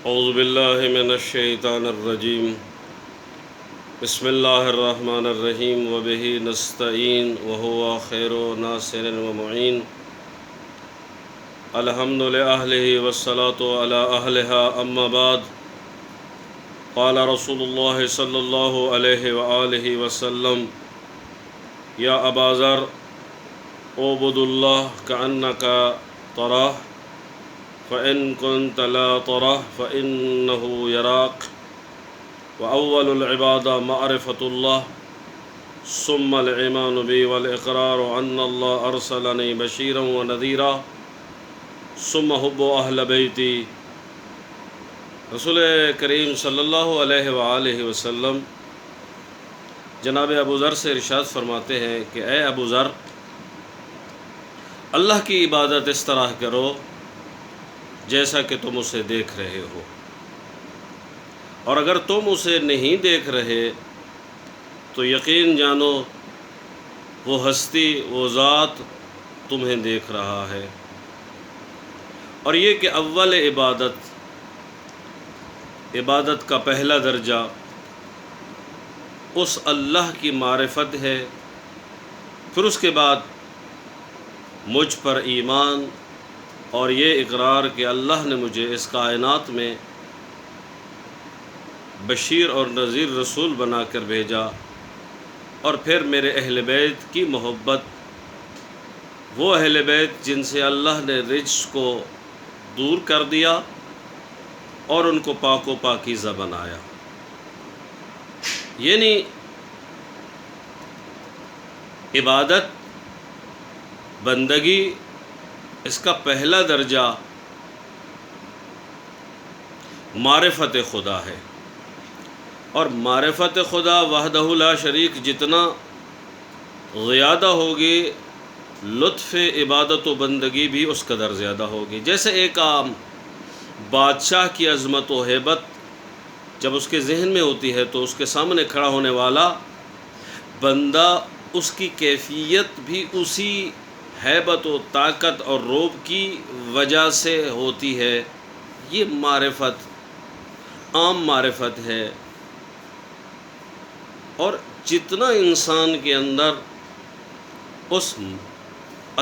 اعوذ باللہ من الشیطان الرجیم بسم اللہ الرحمن الرحیم وبہ نستعین وہو خیر ناصر ومعین الحمد لأہلہ والصلاة علی اہلہا اما بعد قال رسول اللہ صلی اللہ علیہ وآلہ وسلم یا ابا ذر اعبد اللہ کأنک تراہ فإن كنت لا تراه فإنه يراك وأول العبادة معرفة الله ثم الإيمان بي والإقرار أن الله أرسلني بشيرا ونذيرا ثم حب أهل بيتي۔ رسول کریم صلی اللہ علیہ وآلہ وسلم جناب ابو ذر سے ارشاد فرماتے ہیں کہ اے ابو ذر، اللہ کی عبادت اس طرح کرو جیسا کہ تم اسے دیکھ رہے ہو، اور اگر تم اسے نہیں دیکھ رہے تو یقین جانو وہ ہستی، وہ ذات تمہیں دیکھ رہا ہے۔ اور یہ کہ اول عبادت کا پہلا درجہ اس اللہ کی معرفت ہے، پھر اس کے بعد مجھ پر ایمان اور یہ اقرار کہ اللہ نے مجھے اس کائنات میں بشیر اور نذیر رسول بنا کر بھیجا، اور پھر میرے اہل بیت کی محبت، وہ اہل بیت جن سے اللہ نے رجس کو دور کر دیا اور ان کو پاک و پاکیزہ بنایا۔ یعنی عبادت، بندگی، اس کا پہلا درجہ معرفت خدا ہے، اور معرفت خدا وحدہ لا شریک جتنا زیادہ ہوگی، لطف عبادت و بندگی بھی اس قدر زیادہ ہوگی۔ جیسے ایک عام بادشاہ کی عظمت و ہیبت جب اس کے ذہن میں ہوتی ہے تو اس کے سامنے کھڑا ہونے والا بندہ، اس کی کیفیت بھی اسی ہیبت و طاقت اور رعب کی وجہ سے ہوتی ہے۔ یہ معرفت عام معرفت ہے، اور جتنا انسان کے اندر اس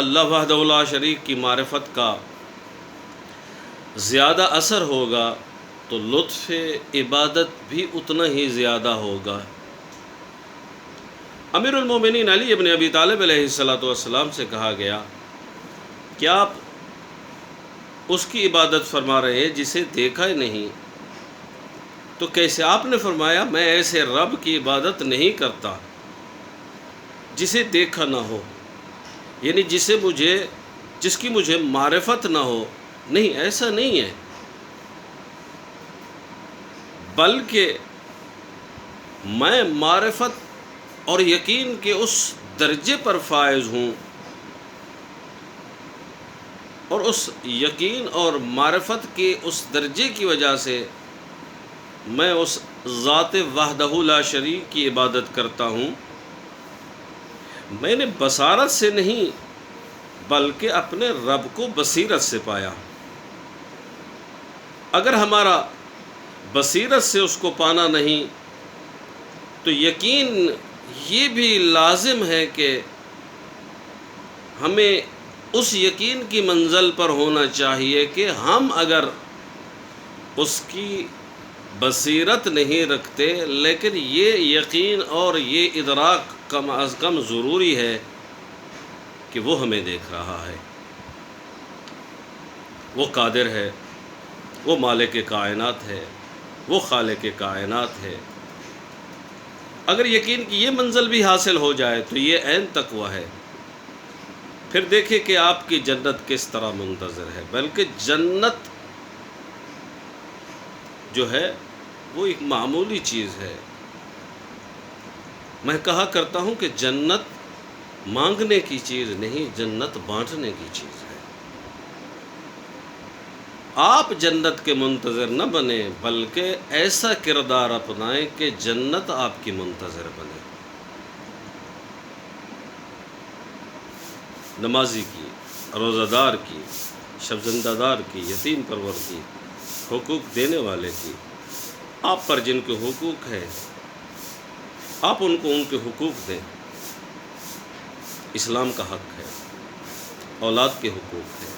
اللہ وحدہ لا شریک کی معرفت کا زیادہ اثر ہوگا تو لطف عبادت بھی اتنا ہی زیادہ ہوگا۔ امیر المومنین علی ابن ابی طالب علیہ السلام سے کہا گیا کہ آپ اس کی عبادت فرما رہے ہیں جسے دیکھا ہی نہیں، تو کیسے؟ آپ نے فرمایا میں ایسے رب کی عبادت نہیں کرتا جسے دیکھا نہ ہو، یعنی جس کی مجھے معرفت نہ ہو۔ نہیں، ایسا نہیں ہے، بلکہ میں معرفت اور یقین کے اس درجے پر فائز ہوں، اور اس یقین اور معرفت کے اس درجے کی وجہ سے میں اس ذات وحدہ لا شریک کی عبادت کرتا ہوں۔ میں نے بصارت سے نہیں بلکہ اپنے رب کو بصیرت سے پایا۔ اگر ہمارا بصیرت سے اس کو پانا نہیں تو یقین یہ بھی لازم ہے کہ ہمیں اس یقین کی منزل پر ہونا چاہیے کہ ہم اگر اس کی بصیرت نہیں رکھتے، لیکن یہ یقین اور یہ ادراک کم از کم ضروری ہے کہ وہ ہمیں دیکھ رہا ہے، وہ قادر ہے، وہ مالک کائنات ہے، وہ خالق کائنات ہے۔ اگر یقین کی یہ منزل بھی حاصل ہو جائے تو یہ عین تقویٰ ہے۔ پھر دیکھیں کہ آپ کی جنت کس طرح منتظر ہے، بلکہ جنت جو ہے وہ ایک معمولی چیز ہے۔ میں کہا کرتا ہوں کہ جنت مانگنے کی چیز نہیں، جنت بانٹنے کی چیز ہے۔ آپ جنت کے منتظر نہ بنیں، بلکہ ایسا کردار اپنائیں کہ جنت آپ کی منتظر بنے۔ نمازی کی، روزہ دار کی، شب زندہ دار کی، یتیم پرور کی، حقوق دینے والے کی، آپ پر جن کے حقوق ہیں آپ ان کو ان کے حقوق دیں۔ اسلام کا حق ہے، اولاد کے حقوق ہیں،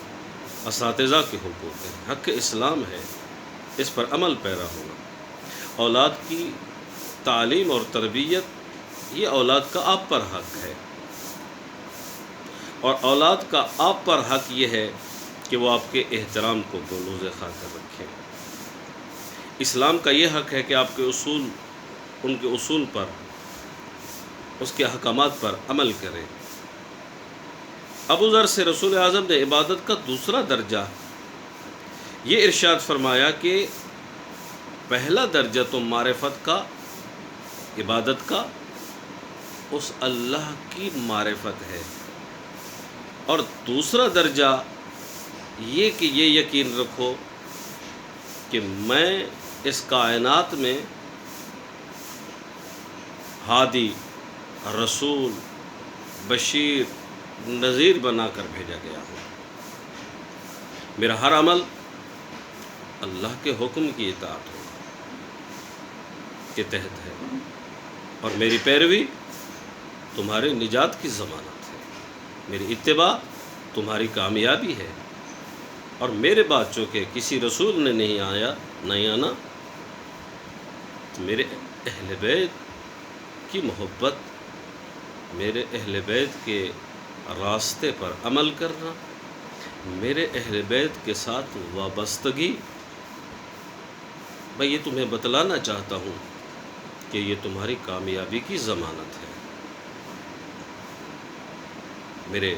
اساتذہ کے حقوق ہیں، حق اسلام ہے، اس پر عمل پیرا ہونا۔ اولاد کی تعلیم اور تربیت، یہ اولاد کا آپ پر حق ہے، اور اولاد کا آپ پر حق یہ ہے کہ وہ آپ کے احترام کو بلوز خاطر رکھیں۔ اسلام کا یہ حق ہے کہ آپ کے اصول، ان کے اصول پر، اس کے احکامات پر عمل کریں۔ ابو ذر سے رسول اعظم نے عبادت کا دوسرا درجہ یہ ارشاد فرمایا کہ پہلا درجہ تو معرفت کا، عبادت کا، اس اللہ کی معرفت ہے، اور دوسرا درجہ یہ کہ یہ یقین رکھو کہ میں اس کائنات میں ہادی، رسول، بشیر، نذیر بنا کر بھیجا گیا ہوں۔ میرا ہر عمل اللہ کے حکم کی اطاعت کے تحت ہے، اور میری پیروی تمہاری نجات کی ضمانت ہے، میری اتباع تمہاری کامیابی ہے، اور میرے بعد چونکہ کسی رسول نے نہیں آنا، تو میرے اہل بیت کی محبت، میرے اہل بیت کے راستے پر عمل کرنا، میرے اہل بیت کے ساتھ وابستگی، میں یہ تمہیں بتلانا چاہتا ہوں کہ یہ تمہاری کامیابی کی ضمانت ہے۔ میرے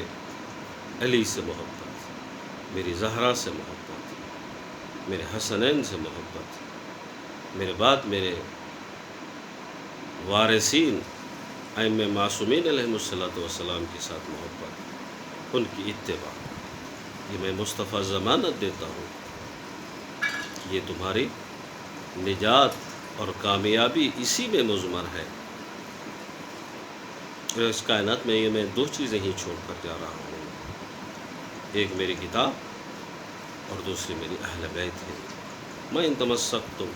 علی سے محبت، میری زہرا سے محبت، میرے حسنین سے محبت، میرے بعد میرے وارثین ائمہ معصومین علیہم الصلوۃ کے ساتھ محبت، ان کی اتباع، یہ میں مصطفیٰ ضمانت دیتا ہوں کہ یہ تمہاری نجات اور کامیابی اسی میں مضمر ہے۔ اور اس کائنات میں یہ میں دو چیزیں ہی چھوڑ کر جا رہا ہوں، ایک میری کتاب اور دوسری میری اہل بیت ہے۔ میں ان تمسکتم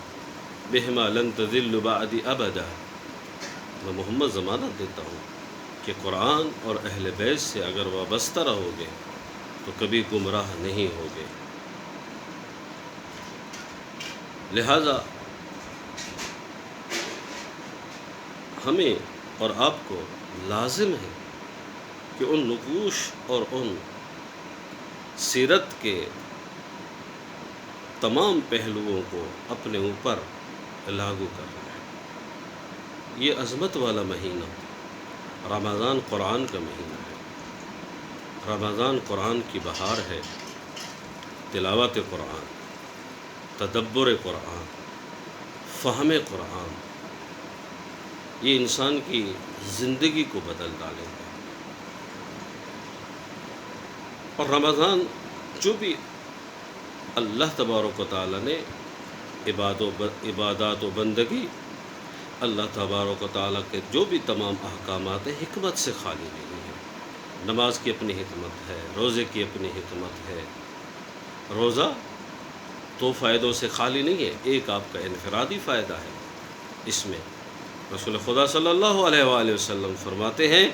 بہما لن تضلوا بعدی ابدا، میں محمد ضمانت دیتا ہوں کہ قرآن اور اہل بیت سے اگر وابستہ رہو گے تو کبھی گمراہ نہیں ہوگے۔ لہذا ہمیں اور آپ کو لازم ہے کہ ان نقوش اور ان سیرت کے تمام پہلوؤں کو اپنے اوپر لاگو کرنا ہے۔ یہ عظمت والا مہینہ رمضان قرآن کا مہینہ ہے، رمضان قرآن کی بہار ہے، تلاوت قرآن، تدبر قرآن، فہم قرآن، یہ انسان کی زندگی کو بدل ڈالے گا۔ اور رمضان جو بھی اللہ تبارک و تعالیٰ نے عبادات و بندگی، اللہ تبارک و تعالیٰ کے جو بھی تمام احکامات ہیں، حکمت سے خالی نہیں ہے۔ نماز کی اپنی حکمت ہے، روزے کی اپنی حکمت ہے۔ روزہ دو فائدوں سے خالی نہیں ہے، ایک آپ کا انفرادی فائدہ ہے، اس میں رسول خدا صلی اللہ علیہ وآلہ وسلم فرماتے ہیں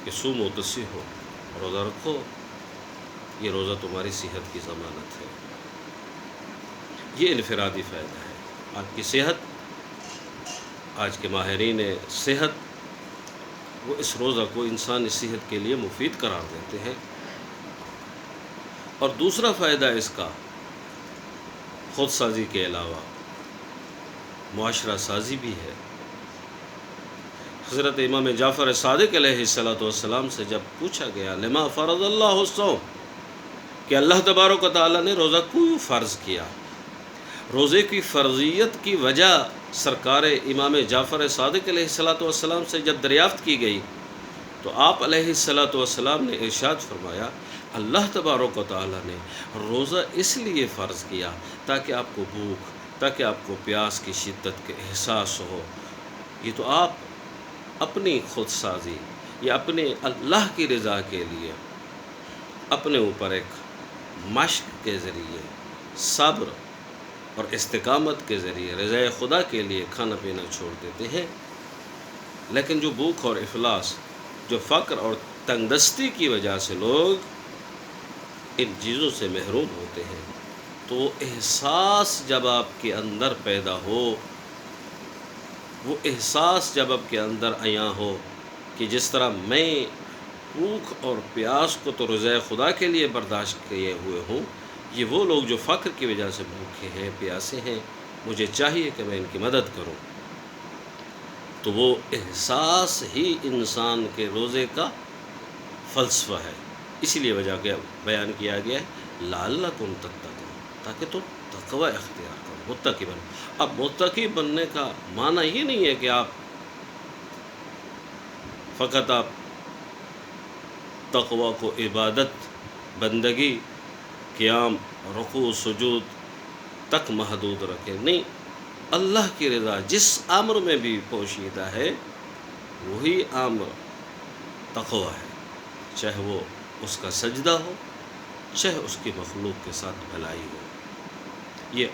کہ صوموا تصحوا، روزہ رکھو، یہ روزہ تمہاری صحت کی ضمانت ہے۔ یہ انفرادی فائدہ ہے۔ آپ کی صحت، آج کے ماہرین صحت وہ اس روزہ کو انسانی صحت کے لیے مفید قرار دیتے ہیں۔ اور دوسرا فائدہ اس کا خود سازی کے علاوہ معاشرہ سازی بھی ہے۔ حضرت امام جعفر صادق علیہ السلام سے جب پوچھا گیا لما فرض اللہ الصوم، کہ اللہ تبارک و تعالیٰ نے روزہ کیوں فرض کیا، روزے کی فرضیت کی وجہ سرکار امام جعفر صادق علیہ السلام سے جب دریافت کی گئی تو آپ علیہ السلام نے ارشاد فرمایا اللہ تبارک و تعالیٰ نے روزہ اس لیے فرض کیا تاکہ آپ کو بھوک، تاکہ آپ کو پیاس کی شدت کے احساس ہو۔ یہ تو آپ اپنی خود سازی یا اپنے اللہ کی رضا کے لیے اپنے اوپر ایک مشق کے ذریعے، صبر اور استقامت کے ذریعے رضا خدا کے لیے کھانا پینا چھوڑ دیتے ہیں، لیکن جو بھوک اور افلاس، جو فقر اور تنگ دستی کی وجہ سے لوگ ان چیزوں سے محروم ہوتے ہیں، تو وہ احساس جب آپ کے اندر پیدا ہو، وہ احساس جب آپ کے اندر عیاں ہو کہ جس طرح میں بھوک اور پیاس کو تو رضا خدا کے لیے برداشت کیے ہوئے ہوں، یہ وہ لوگ جو فقر کی وجہ سے بھوکے ہیں، پیاسے ہیں، مجھے چاہیے کہ میں ان کی مدد کروں۔ تو وہ احساس ہی انسان کے روزے کا فلسفہ ہے۔ اسی لیے وجہ کہ بیان کیا گیا ہے لعلکم تتقون، تاکہ تم تقوی اختیار کرو، متقی بنو۔ اب متقی بننے کا معنی یہ نہیں ہے کہ فقط آپ تقوی کو عبادت، بندگی، قیام، رکوع، سجود تک محدود رکھیں، نہیں، اللہ کی رضا جس امر میں بھی پوشیدہ ہے وہی امر تقوی ہے، چاہے وہ اس کا سجدہ ہو، چاہے اس کی مخلوق کے ساتھ بھلائی ہو۔ یہ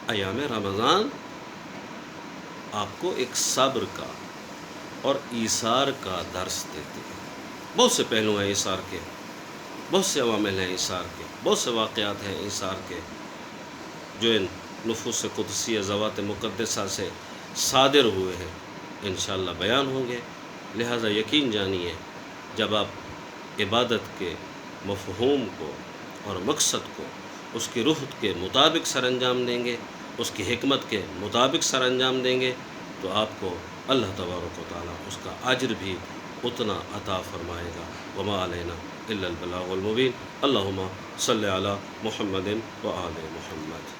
ایام رمضان آپ کو ایک صبر کا اور ایثار کا درس دیتے ہیں۔ بہت سے پہلو ہیں ایثار کے، بہت سے عوامل ہیں ایثار کے، بہت سے واقعات ہیں ایثار کے جو ان نفوس قدسیہ ذوات مقدسہ سے صادر ہوئے ہیں، انشاءاللہ بیان ہوں گے۔ لہذا یقین جانیے جب آپ عبادت کے مفہوم کو اور مقصد کو اس کی روح کے مطابق سر انجام دیں گے، اس کی حکمت کے مطابق سر انجام دیں گے، تو آپ کو اللہ تبارک و تعالیٰ اس کا اجر بھی اتنا عطا فرمائے گا۔ وما علینا الا البلاغ المبین۔ اللہم صلی علی محمد و آل محمد۔